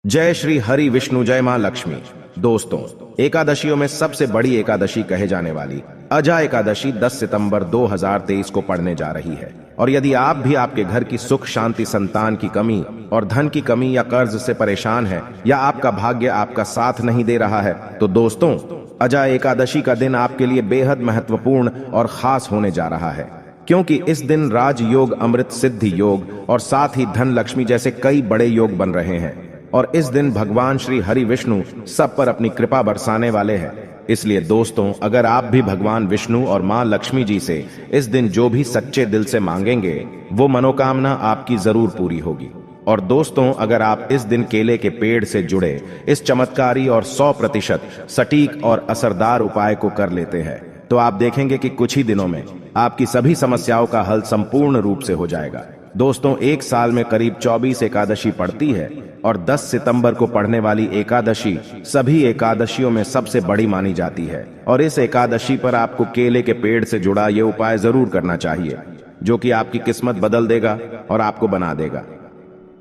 जय श्री हरि विष्णु, जय मां लक्ष्मी। दोस्तों, एकादशियों में सबसे बड़ी एकादशी कहे जाने वाली अजा एकादशी 10 सितंबर 2023 को पड़ने जा रही है। और यदि आप भी आपके घर की सुख शांति, संतान की कमी और धन की कमी या कर्ज से परेशान है, या आपका भाग्य आपका साथ नहीं दे रहा है, तो दोस्तों, अजा एकादशी का दिन आपके लिए बेहद महत्वपूर्ण और खास होने जा रहा है, क्योंकि इस दिन राजयोग, अमृत सिद्धि योग और साथ ही धन लक्ष्मी जैसे कई बड़े योग बन रहे हैं। और इस दिन भगवान श्री हरि विष्णु सब पर अपनी कृपा बरसाने वाले हैं। इसलिए दोस्तों, अगर आप भी भगवान विष्णु और मां लक्ष्मी जी से इस दिन जो भी सच्चे दिल से मांगेंगे, वो मनोकामना आपकी जरूर पूरी होगी। और दोस्तों, अगर आप इस दिन केले के पेड़ से जुड़े इस चमत्कारी और 100% सटीक और असरदार उपाय को कर लेते हैं, तो आप देखेंगे कि कुछ ही दिनों में आपकी सभी समस्याओं का हल संपूर्ण रूप से हो जाएगा। दोस्तों, एक साल में करीब 24 एकादशी पड़ती है और 10 सितंबर को पड़ने वाली एकादशी सभी एकादशियों में सबसे बड़ी मानी जाती है। और इस एकादशी पर आपको केले के पेड़ से जुड़ा ये उपाय जरूर करना चाहिए, जो कि आपकी किस्मत बदल देगा और आपको बना देगा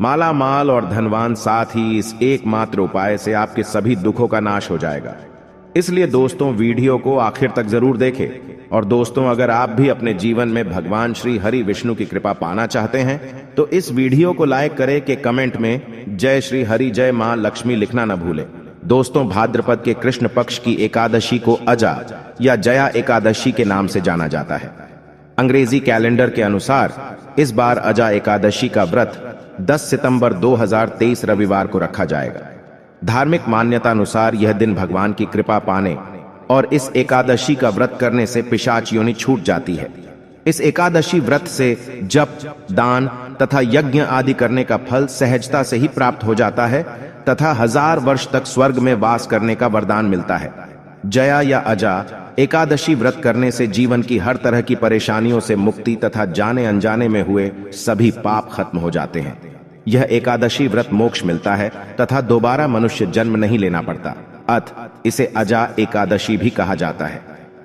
माला माल और धनवान। साथ ही इस एकमात्र उपाय से आपके सभी दुखों का नाश हो जाएगा। इसलिए दोस्तों, वीडियो को आखिर तक जरूर देखें। और दोस्तों, अगर आप भी अपने जीवन में भगवान श्री हरि विष्णु की कृपा पाना चाहते हैं, तो इस वीडियो को लाइक करें कि कमेंट में जय श्री हरि, जय मां लक्ष्मी लिखना न भूलें। दोस्तों, भाद्रपद के कृष्ण पक्ष की एकादशी को अजा या जया एकादशी के नाम से जाना जाता है। अंग्रेजी कैलेंडर के अनुसार इस बार अजा एकादशी का व्रत 10 सितंबर 2023 रविवार को रखा जाएगा। धार्मिक मान्यता अनुसार यह दिन भगवान की कृपा पाने और इस एकादशी का व्रत करने से पिशाच योनि छूट जाती है। इस एकादशी व्रत से जप, दान तथा यज्ञ आदि करने का फल सहजता से ही प्राप्त हो जाता है तथा 1000 वर्ष तक स्वर्ग में वास करने का वरदान मिलता है। जया या अजा एकादशी व्रत करने से जीवन की हर तरह की परेशानियों से मुक्ति तथा जाने अनजाने में हुए सभी पाप खत्म हो जाते हैं। यह एकादशी व्रत मोक्ष मिलता है तथा दोबारा मनुष्य जन्म नहीं लेना पड़ता। अतः इसे अजा एकादशी भी कहा जाता है।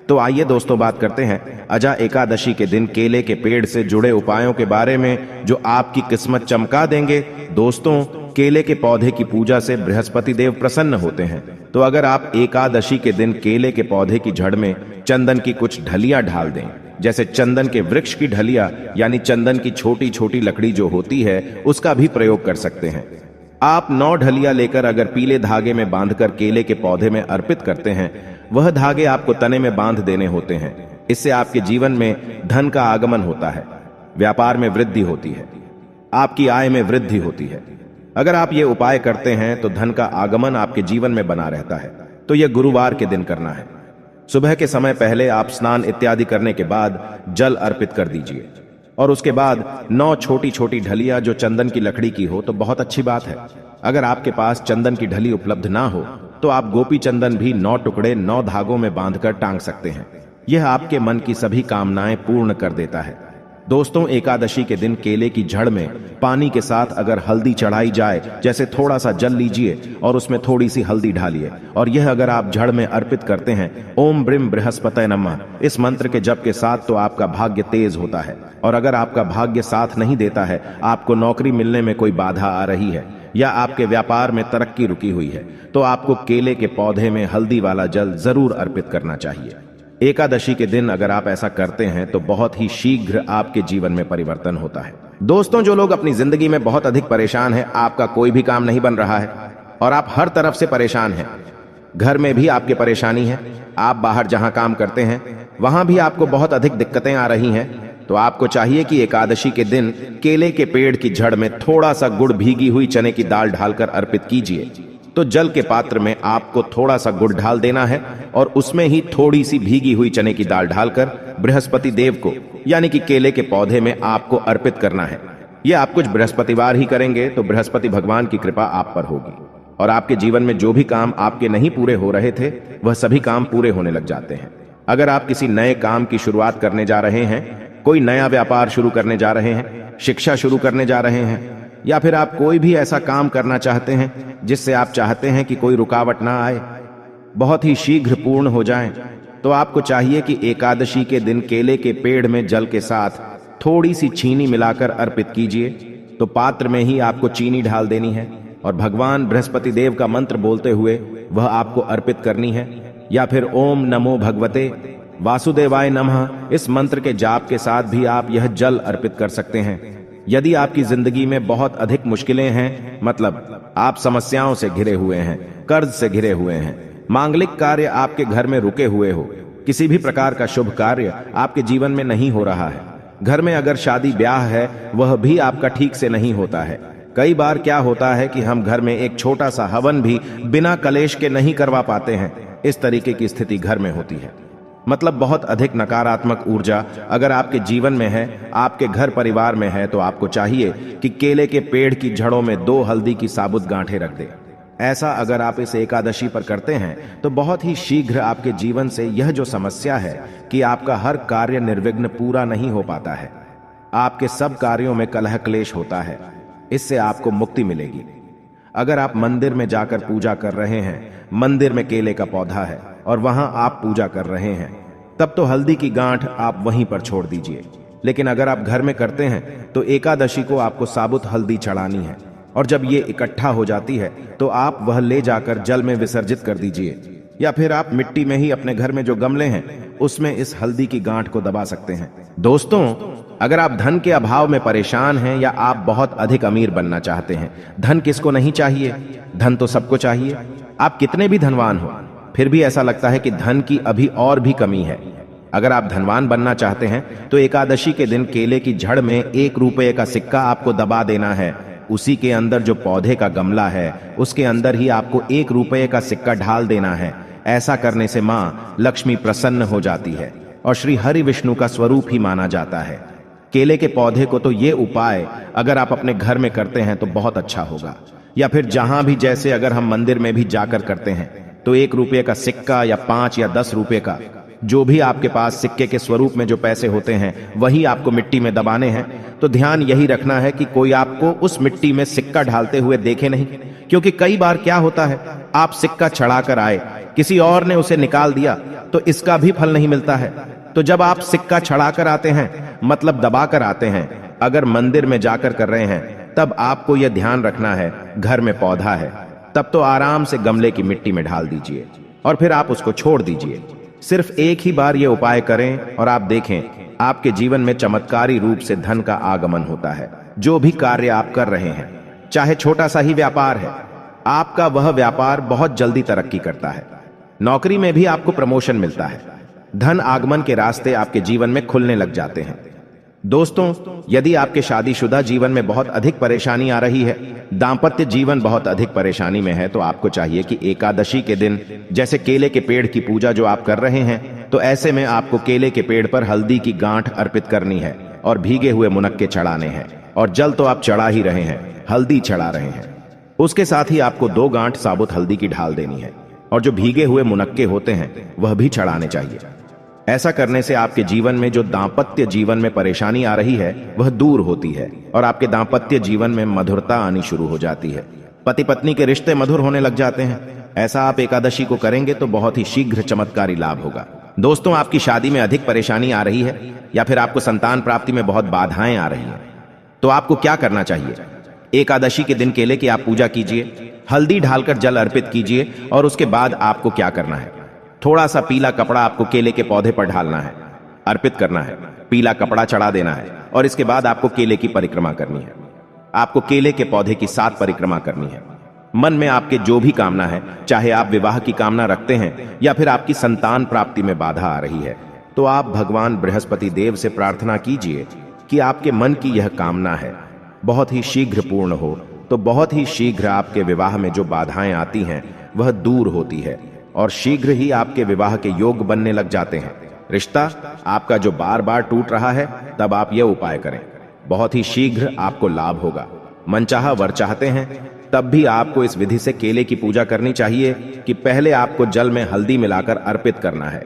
तो आइए दोस्तों, बात करते हैं अजा एकादशी के दिन केले के पेड़ से जुड़े उपायों के बारे में, जो आपकी किस्मत चमका देंगे। दोस्तों, केले के पौधे की पूजा से बृहस्पति देव प्रसन्न होते हैं। तो अगर आप एकादशी के दिन केले के पौधे की जड़ में चंदन की कुछ ढलियां ढाल दें, जैसे चंदन के वृक्ष की ढलिया यानी चंदन की छोटी छोटी लकड़ी जो होती है, उसका भी प्रयोग कर सकते हैं। आप 9 ढलिया लेकर अगर पीले धागे में बांधकर केले के पौधे में अर्पित करते हैं, वह धागे आपको तने में बांध देने होते हैं। इससे आपके जीवन में धन का आगमन होता है, व्यापार में वृद्धि होती है, आपकी आय में वृद्धि होती है। अगर आप ये उपाय करते हैं तो धन का आगमन आपके जीवन में बना रहता है। तो यह गुरुवार के दिन करना है। सुबह के समय पहले आप स्नान इत्यादि करने के बाद जल अर्पित कर दीजिए और उसके बाद 9 छोटी छोटी ढलिया जो चंदन की लकड़ी की हो तो बहुत अच्छी बात है। अगर आपके पास चंदन की ढली उपलब्ध ना हो तो आप गोपी चंदन भी 9 टुकड़े 9 धागों में बांधकर टांग सकते हैं। यह आपके मन की सभी कामनाएं पूर्ण कर देता है। दोस्तों, एकादशी के दिन केले की जड़ में पानी के साथ अगर हल्दी चढ़ाई जाए, जैसे थोड़ा सा जल लीजिए और उसमें थोड़ी सी हल्दी ढालिए, और यह अगर आप जड़ में अर्पित करते हैं ओम ब्रीम बृहस्पतये नमः इस मंत्र के जप के साथ, तो आपका भाग्य तेज होता है। और अगर आपका भाग्य साथ नहीं देता है, आपको नौकरी मिलने में कोई बाधा आ रही है या आपके व्यापार में तरक्की रुकी हुई है, तो आपको केले के पौधे में हल्दी वाला जल जरूर अर्पित करना चाहिए। एकादशी के दिन अगर आप ऐसा करते हैं तो बहुत ही शीघ्र आपके जीवन में परिवर्तन होता है। दोस्तों, जो लोग अपनी जिंदगी में बहुत अधिक परेशान हैं, आपका कोई भी काम नहीं बन रहा है और आप हर तरफ से परेशान हैं, घर में भी आपकी परेशानी है, आप बाहर जहां काम करते हैं वहां भी आपको बहुत अधिक दिक्कतें आ रही हैं, तो आपको चाहिए कि एकादशी के दिन केले के पेड़ की जड़ में थोड़ा सा गुड़, भीगी हुई चने की दाल डालकर अर्पित कीजिए। तो जल के पात्र में आपको थोड़ा सा गुड़ डाल देना है और उसमें ही थोड़ी सी भीगी हुई चने की दाल डालकर बृहस्पति देव को यानी कि केले के पौधे में आपको अर्पित करना है। यह आप कुछ बृहस्पतिवार ही करेंगे तो बृहस्पति भगवान की कृपा आप पर होगी और आपके जीवन में जो भी काम आपके नहीं पूरे हो रहे थे, वह सभी काम पूरे होने लग जाते हैं। अगर आप किसी नए काम की शुरुआत करने जा रहे हैं, कोई नया व्यापार शुरू करने जा रहे हैं, शिक्षा शुरू करने जा रहे हैं, या फिर आप कोई भी ऐसा काम करना चाहते हैं जिससे आप चाहते हैं कि कोई रुकावट ना आए, बहुत ही शीघ्र पूर्ण हो जाए, तो आपको चाहिए कि एकादशी के दिन केले के पेड़ में जल के साथ थोड़ी सी चीनी मिलाकर अर्पित कीजिए। तो पात्र में ही आपको चीनी ढाल देनी है और भगवान बृहस्पति देव का मंत्र बोलते हुए वह आपको अर्पित करनी है, या फिर ओम नमो भगवते वासुदेवाय नमः इस मंत्र के जाप के साथ भी आप यह जल अर्पित कर सकते हैं। यदि आपकी जिंदगी में बहुत अधिक मुश्किलें हैं, मतलब आप समस्याओं से घिरे हुए हैं, कर्ज से घिरे हुए हैं, मांगलिक कार्य आपके घर में रुके हुए हो, किसी भी प्रकार का शुभ कार्य आपके जीवन में नहीं हो रहा है, घर में अगर शादी ब्याह है वह भी आपका ठीक से नहीं होता है। कई बार क्या होता है कि हम घर में एक छोटा सा हवन भी बिना कलेश के नहीं करवा पाते हैं। इस तरीके की स्थिति घर में होती है, मतलब बहुत अधिक नकारात्मक ऊर्जा अगर आपके जीवन में है, आपके घर परिवार में है, तो आपको चाहिए कि केले के पेड़ की जड़ों में 2 हल्दी की साबुत गांठें रख दें। ऐसा अगर आप इस एकादशी पर करते हैं तो बहुत ही शीघ्र आपके जीवन से यह जो समस्या है कि आपका हर कार्य निर्विघ्न पूरा नहीं हो पाता है, आपके सब कार्यों में कलह क्लेश होता है, इससे आपको मुक्ति मिलेगी। अगर आप मंदिर में जाकर पूजा कर रहे हैं, मंदिर में केले का पौधा है और वहां आप पूजा कर रहे हैं, तब तो हल्दी की गांठ आप वहीं पर छोड़ दीजिए। लेकिन अगर आप घर में करते हैं तो एकादशी को आपको साबुत हल्दी चढ़ानी है, और जब ये इकट्ठा हो जाती है तो आप वह ले जाकर जल में विसर्जित कर दीजिए, या फिर आप मिट्टी में ही अपने घर में जो गमले हैं उसमें इस हल्दी की गांठ को दबा सकते हैं। दोस्तों, अगर आप धन के अभाव में परेशान हैं या आप बहुत अधिक अमीर बनना चाहते हैं, धन किसको नहीं चाहिए, धन तो सबको चाहिए। आप कितने भी धनवान हो फिर भी ऐसा लगता है कि धन की अभी और भी कमी है। अगर आप धनवान बनना चाहते हैं तो एकादशी के दिन केले की जड़ में 1 रुपये का सिक्का आपको दबा देना है। उसी के अंदर जो पौधे का गमला है उसके अंदर ही आपको 1 रुपये का सिक्का ढाल देना है। ऐसा करने से माँ लक्ष्मी प्रसन्न हो जाती है और श्री हरि विष्णु का स्वरूप ही माना जाता है। केले के पौधे को तो ये उपाय अगर आप अपने घर में करते हैं तो बहुत अच्छा होगा, या फिर जहां भी, जैसे अगर हम मंदिर में भी जाकर करते हैं तो 1 रुपये का सिक्का या 5 या 10 रुपये का, जो भी आपके पास सिक्के के स्वरूप में जो पैसे होते हैं वही आपको मिट्टी में दबाने हैं। तो ध्यान यही रखना है कि कोई आपको उस मिट्टी में सिक्का ढालते हुए देखे नहीं, क्योंकि कई बार क्या होता है, आप सिक्का चढ़ाकर आए, किसी और ने उसे निकाल दिया तो इसका भी फल नहीं मिलता है। तो जब आप सिक्का चढ़ाकर आते हैं, मतलब दबाकर आते हैं, अगर मंदिर में जाकर कर रहे हैं, तब आपको यह ध्यान रखना है घर में पौधा है, तब तो आराम से गमले की मिट्टी में ढाल दीजिए और फिर आप उसको छोड़ दीजिए। सिर्फ एक ही बार ये उपाय करें और आप देखें आपके जीवन में चमत्कारी रूप से धन का आगमन होता है। जो भी कार्य आप कर रहे हैं, चाहे छोटा सा ही व्यापार है, आपका वह व्यापार बहुत जल्दी तरक्की करता है। नौकरी में भी आपको प्रमोशन मिलता है, धन आगमन के रास्ते आपके जीवन में खुलने लग जाते हैं। दोस्तों, यदि आपके शादीशुदा जीवन में बहुत अधिक परेशानी आ रही है, दांपत्य जीवन बहुत अधिक परेशानी में है, तो आपको चाहिए कि एकादशी के दिन जैसे केले के पेड़ की पूजा जो आप कर रहे हैं, तो ऐसे में आपको केले के पेड़ पर हल्दी की गांठ अर्पित करनी है और भीगे हुए मुनक्के चढ़ाने हैं। और जल तो आप चढ़ा ही रहे हैं, हल्दी चढ़ा रहे हैं, उसके साथ ही आपको 2 गांठ साबुत हल्दी की ढाल देनी है, और जो भीगे हुए मुनक्के होते हैं वह भी चढ़ाने चाहिए। ऐसा करने से आपके जीवन में जो दांपत्य जीवन में परेशानी आ रही है वह दूर होती है और आपके दांपत्य जीवन में मधुरता आनी शुरू हो जाती है। पति पत्नी के रिश्ते मधुर होने लग जाते हैं। ऐसा आप एकादशी को करेंगे तो बहुत ही शीघ्र चमत्कारी लाभ होगा। दोस्तों, आपकी शादी में अधिक परेशानी आ रही है या फिर आपको संतान प्राप्ति में बहुत बाधाएं आ रही हैं, तो आपको क्या करना चाहिए? एकादशी के दिन केले की आप पूजा कीजिए, हल्दी ढालकर जल अर्पित कीजिए, और उसके बाद आपको क्या करना है, थोड़ा सा पीला कपड़ा आपको केले के पौधे पर ढालना है, अर्पित करना है, पीला कपड़ा चढ़ा देना है, और इसके बाद आपको केले की परिक्रमा करनी है। आपको केले के पौधे की 7 परिक्रमा करनी है। मन में आपके जो भी कामना है, चाहे आप विवाह की कामना रखते हैं या फिर आपकी संतान प्राप्ति में बाधा आ रही है, तो आप भगवान बृहस्पति देव से प्रार्थना कीजिए कि आपके मन की यह कामना है बहुत ही शीघ्र पूर्ण हो, तो बहुत ही शीघ्र आपके विवाह में जो बाधाएं आती हैं वह दूर होती है और शीघ्र ही आपके विवाह के योग बनने लग जाते हैं। रिश्ता आपका जो बार बार टूट रहा है, तब आप यह उपाय करें, बहुत ही शीघ्र आपको लाभ होगा। मनचाहा वर चाहते हैं, तब भी आपको इस विधि से केले की पूजा करनी चाहिए कि पहले आपको जल में हल्दी मिलाकर अर्पित करना है,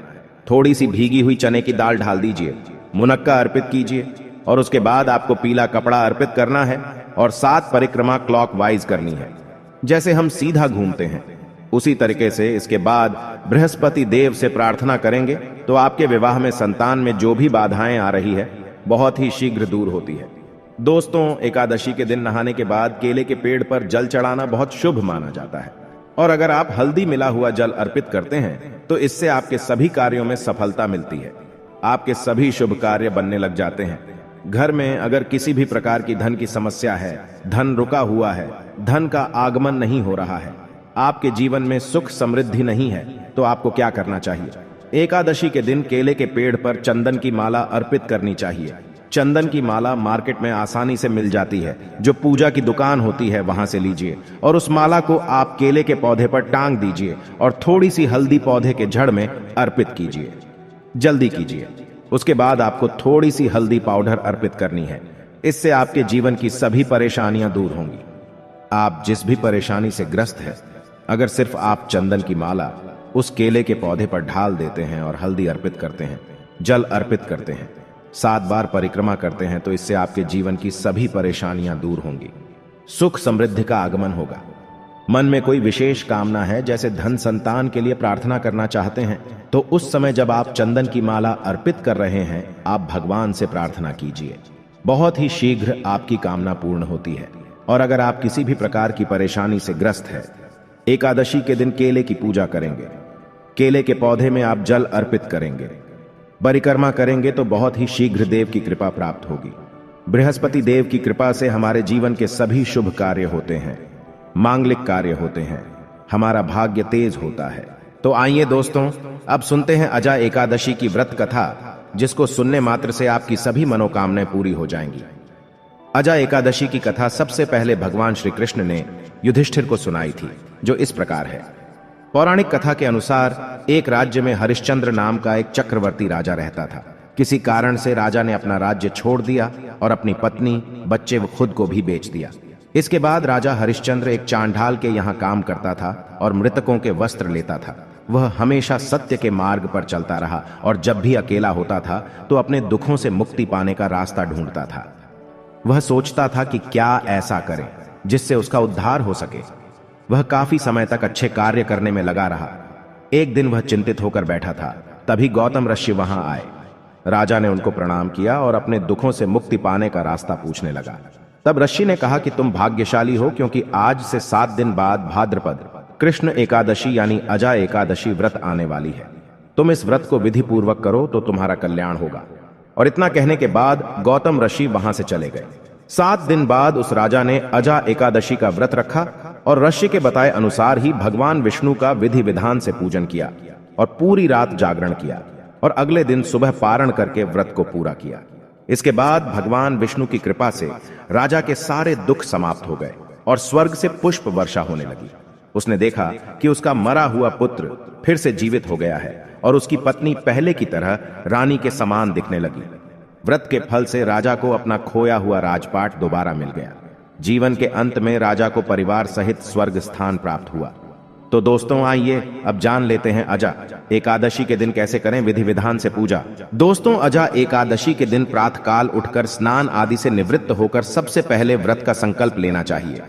थोड़ी सी भीगी हुई चने की दाल डाल दीजिए, मुनक्का अर्पित कीजिए, और उसके बाद आपको पीला कपड़ा अर्पित करना है और 7 परिक्रमा क्लॉकवाइज करनी है, जैसे हम सीधा घूमते हैं उसी तरीके से। इसके बाद बृहस्पति देव से प्रार्थना करेंगे तो आपके विवाह में संतान में जो भी बाधाएं आ रही है बहुत ही शीघ्र दूर होती है। दोस्तों, एकादशी के दिन नहाने के बाद केले के पेड़ पर जल चढ़ाना बहुत शुभ माना जाता है। और अगर आप हल्दी मिला हुआ जल अर्पित करते हैं तो इससे आपके सभी कार्यों में सफलता मिलती है। आपके सभी शुभ कार्य बनने लग जाते हैं। घर में अगर किसी भी प्रकार की धन की समस्या है, धन रुका हुआ है, धन का आगमन नहीं हो रहा है, आपके जीवन में सुख समृद्धि नहीं है, तो आपको क्या करना चाहिए? एकादशी के दिन केले के पेड़ पर चंदन की माला अर्पित करनी चाहिए। चंदन की माला मार्केट में आसानी से मिल जाती है। जो पूजा की दुकान होती है वहां से लीजिए और उस माला को आप केले के पौधे पर टांग दीजिए और थोड़ी सी हल्दी पौधे के जड़ में अर्पित कीजिए। जल्दी कीजिए। उसके बाद आपको थोड़ी सी हल्दी पाउडर अर्पित करनी है। इससे आपके जीवन की सभी परेशानियां दूर होंगी। आप जिस भी परेशानी से ग्रस्त है, अगर सिर्फ आप चंदन की माला उस केले के पौधे पर ढाल देते हैं और हल्दी अर्पित करते हैं, जल अर्पित करते हैं, 7 बार परिक्रमा करते हैं, तो इससे आपके जीवन की सभी परेशानियां दूर होंगी। सुख समृद्धि का आगमन होगा। मन में कोई विशेष कामना है, जैसे धन संतान के लिए प्रार्थना करना चाहते हैं, तो उस समय जब आप चंदन की माला अर्पित कर रहे हैं, आप भगवान से प्रार्थना कीजिए। बहुत ही शीघ्र आपकी कामना पूर्ण होती है। और अगर आप किसी भी प्रकार की परेशानी से ग्रस्त है, एकादशी के दिन केले की पूजा करेंगे, केले के पौधे में आप जल अर्पित करेंगे, परिक्रमा करेंगे, तो बहुत ही शीघ्र देव की कृपा प्राप्त होगी। बृहस्पति देव की कृपा से हमारे जीवन के सभी शुभ कार्य होते हैं, मांगलिक कार्य होते हैं, हमारा भाग्य तेज होता है। तो आइए दोस्तों, अब सुनते हैं अजा एकादशी की व्रत कथा, जिसको सुनने मात्र से आपकी सभी मनोकामनाएं पूरी हो जाएंगी। अजा एकादशी की कथा सबसे पहले भगवान श्री कृष्ण ने युधिष्ठिर को सुनाई थी, जो इस प्रकार है। पौराणिक कथा के अनुसार एक राज्य में हरिश्चंद्र नाम का एक चक्रवर्ती राजा रहता था। किसी कारण से राजा ने अपना राज्य छोड़ दिया और अपनी पत्नी, बच्चे व खुद को भी बेच दिया। इसके बाद राजा हरिश्चंद्र एक चांडाल के यहाँ काम करता था और मृतकों के वस्त्र लेता था। वह हमेशा सत्य के मार्ग पर चलता रहा और जब भी अकेला होता था तो अपने दुखों से मुक्ति पाने का रास्ता ढूंढता था। वह सोचता था कि क्या ऐसा करे जिससे उसका उद्धार हो सके। वह काफी समय तक अच्छे कार्य करने में लगा रहा। एक दिन वह चिंतित होकर बैठा था, तभी गौतम ऋषि वहां आए। राजा ने उनको प्रणाम किया और अपने दुखों से मुक्ति पाने का रास्ता पूछने लगा। तब ऋषि ने कहा कि तुम भाग्यशाली हो, क्योंकि आज से 7 दिन बाद भाद्रपद कृष्ण एकादशी यानी अजा एकादशी व्रत आने वाली है। तुम इस व्रत को विधि पूर्वक करो तो तुम्हारा कल्याण होगा। और इतना कहने के बाद गौतम ऋषि वहां से चले गए। 7 दिन बाद उस राजा ने अजा एकादशी का व्रत रखा और ऋषि के बताए अनुसार ही भगवान विष्णु का विधि विधान से पूजन किया और पूरी रात जागरण किया और अगले दिन सुबह पारण करके व्रत को पूरा किया। इसके बाद भगवान विष्णु की कृपा से राजा के सारे दुख समाप्त हो गए और स्वर्ग से पुष्प वर्षा होने लगी। उसने देखा कि उसका मरा हुआ पुत्र फिर से जीवित हो गया है और उसकी पत्नी पहले की तरह रानी के समान दिखने लगी। व्रत के फल से राजा को अपना खोया हुआ राजपाट दोबारा मिल गया। जीवन के अंत में राजा को परिवार सहित स्वर्ग स्थान प्राप्त हुआ। तो दोस्तों, आइए अब जान लेते हैं अजा एकादशी के दिन कैसे करें विधि विधान से पूजा। दोस्तों, अजा एकादशी के दिन प्रातःकाल उठकर स्नान आदि से निवृत्त होकर सबसे पहले व्रत का संकल्प लेना चाहिए।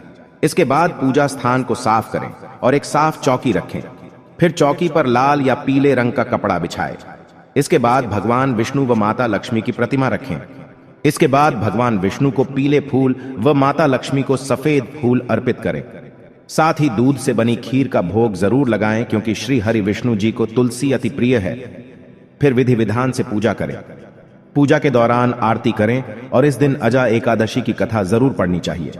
इसके बाद पूजा स्थान को साफ करें और एक साफ चौकी रखें। फिर चौकी पर लाल या पीले रंग का कपड़ा बिछाएं। इसके बाद भगवान विष्णु व माता लक्ष्मी की प्रतिमा रखें। इसके बाद भगवान विष्णु को पीले फूल व माता लक्ष्मी को सफेद फूल अर्पित करें। साथ ही दूध से बनी खीर का भोग जरूर लगाएं, क्योंकि श्री हरि विष्णु जी को तुलसी अति प्रिय है। फिर विधि विधान से पूजा करें। पूजा के दौरान आरती करें और इस दिन अजा एकादशी की कथा जरूर पढ़नी चाहिए।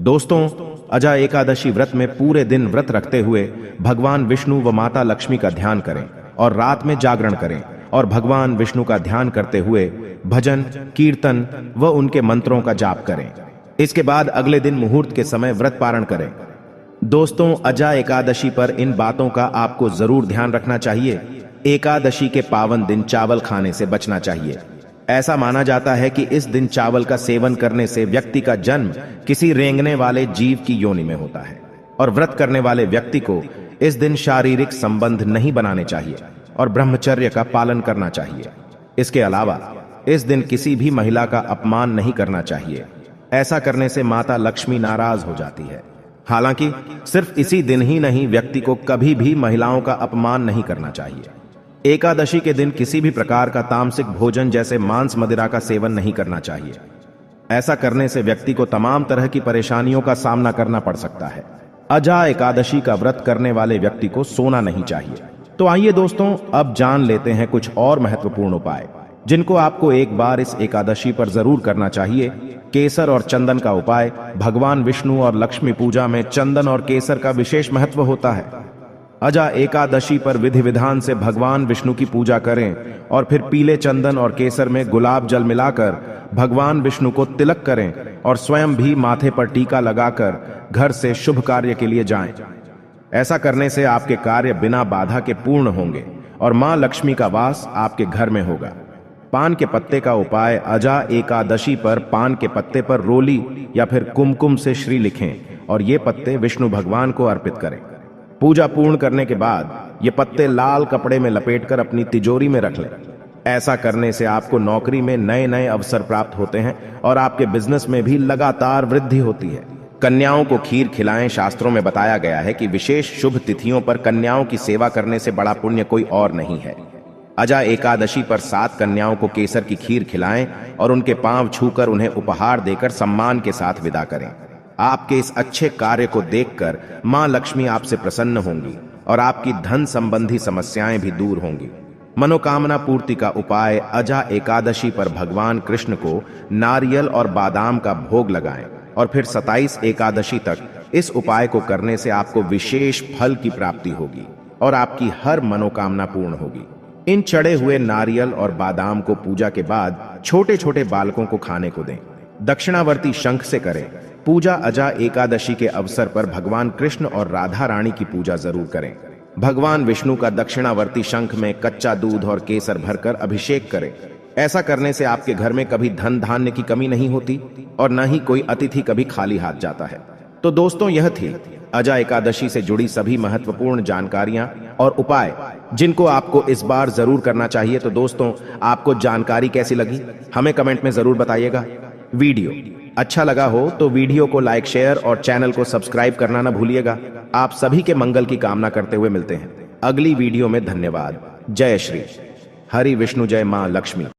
दोस्तों, अजा एकादशी व्रत में पूरे दिन व्रत रखते हुए भगवान विष्णु व माता लक्ष्मी का ध्यान करें और रात में जागरण करें और भगवान विष्णु का ध्यान करते हुए भजन, कीर्तन व उनके मंत्रों का जाप करें। इसके बाद अगले दिन मुहूर्त के समय व्रत पारण करें। दोस्तों, अजा एकादशी पर इन बातों का आपको जरूर ध्यान रखना चाहिए। एकादशी के पावन दिन चावल खाने से बचना चाहिए। ऐसा माना जाता है कि इस दिन चावल का सेवन करने से व्यक्ति का जन्म किसी रेंगने वाले जीव की योनि में होता है और व्रत करने वाले व्यक्ति को इस दिन शारीरिक संबंध नहीं बनाने चाहिए और ब्रह्मचर्य का पालन करना चाहिए। इसके अलावा इस दिन किसी भी महिला का अपमान नहीं करना चाहिए। ऐसा करने से माता लक्ष्मी नाराज हो जाती है। हालांकि सिर्फ इसी दिन ही नहीं, व्यक्ति को कभी भी महिलाओं का अपमान नहीं करना चाहिए। एकादशी के दिन किसी भी प्रकार का तामसिक भोजन जैसे मांस मदिरा का सेवन नहीं करना चाहिए। ऐसा करने से व्यक्ति को तमाम तरह की परेशानियों का सामना करना पड़ सकता है। अजा एकादशी का व्रत करने वाले व्यक्ति को सोना नहीं चाहिए। तो आइए दोस्तों, अब जान लेते हैं कुछ और महत्वपूर्ण उपाय जिनको आपको एक बार इस एकादशी पर जरूर करना चाहिए। केसर और चंदन का उपाय। भगवान विष्णु और लक्ष्मी पूजा में चंदन और केसर का विशेष महत्व होता है। अजा एकादशी पर विधि विधान से भगवान विष्णु की पूजा करें और फिर पीले चंदन और केसर में गुलाब जल मिलाकर भगवान विष्णु को तिलक करें और स्वयं भी माथे पर टीका लगाकर घर से शुभ कार्य के लिए जाएं। ऐसा करने से आपके कार्य बिना बाधा के पूर्ण होंगे और मां लक्ष्मी का वास आपके घर में होगा। पान के पत्ते का उपाय। अजा एकादशी पर पान के पत्ते पर रोली या फिर कुमकुम से श्री लिखें और ये पत्ते विष्णु भगवान को अर्पित करें। पूजा पूर्ण करने के बाद ये पत्ते लाल कपड़े में लपेटकर अपनी तिजोरी में रख लें। ऐसा करने से आपको नौकरी में नए नए अवसर प्राप्त होते हैं और आपके बिजनेस में भी लगातार वृद्धि होती है। कन्याओं को खीर खिलाएं। शास्त्रों में बताया गया है कि विशेष शुभ तिथियों पर कन्याओं की सेवा करने से बड़ा पुण्य कोई और नहीं है। अजा एकादशी पर 7 कन्याओं को केसर की खीर खिलाएं और उनके पांव छूकर उन्हें उपहार देकर सम्मान के साथ विदा करें। आपके इस अच्छे कार्य को देखकर मां लक्ष्मी आपसे प्रसन्न होंगी और आपकी धन संबंधी समस्याएं भी दूर होंगी। मनोकामना पूर्ति का उपाय। अजा एकादशी पर भगवान कृष्ण को नारियल और बादाम का भोग लगाएं और फिर 27 एकादशी तक इस उपाय को करने से आपको विशेष फल की प्राप्ति होगी और आपकी हर मनोकामना पूर्ण होगी। इन चढ़े हुए नारियल और बादाम को पूजा के बाद छोटे छोटे बालकों को खाने को दें। दक्षिणावर्ती शंख से करें। पूजा। अजा एकादशी के अवसर पर भगवान कृष्ण और राधा रानी की पूजा जरूर करें। भगवान विष्णु का दक्षिणावर्ती शंख में कच्चा दूध और केसर भरकर अभिषेक करें। ऐसा करने से आपके घर में कभी धन धान्य की कमी नहीं होती और न ही कोई अतिथि कभी खाली हाथ जाता है। तो दोस्तों, यह थी अजा एकादशी से जुड़ी सभी महत्वपूर्ण जानकारियां और उपाय जिनको आपको इस बार जरूर करना चाहिए। तो दोस्तों, आपको जानकारी कैसी लगी हमें कमेंट में जरूर बताइएगा। वीडियो अच्छा लगा हो तो वीडियो को लाइक, शेयर और चैनल को सब्सक्राइब करना ना भूलिएगा। आप सभी के मंगल की कामना करते हुए मिलते हैं अगली वीडियो में। धन्यवाद। जय श्री हरि विष्णु, जय मां लक्ष्मी।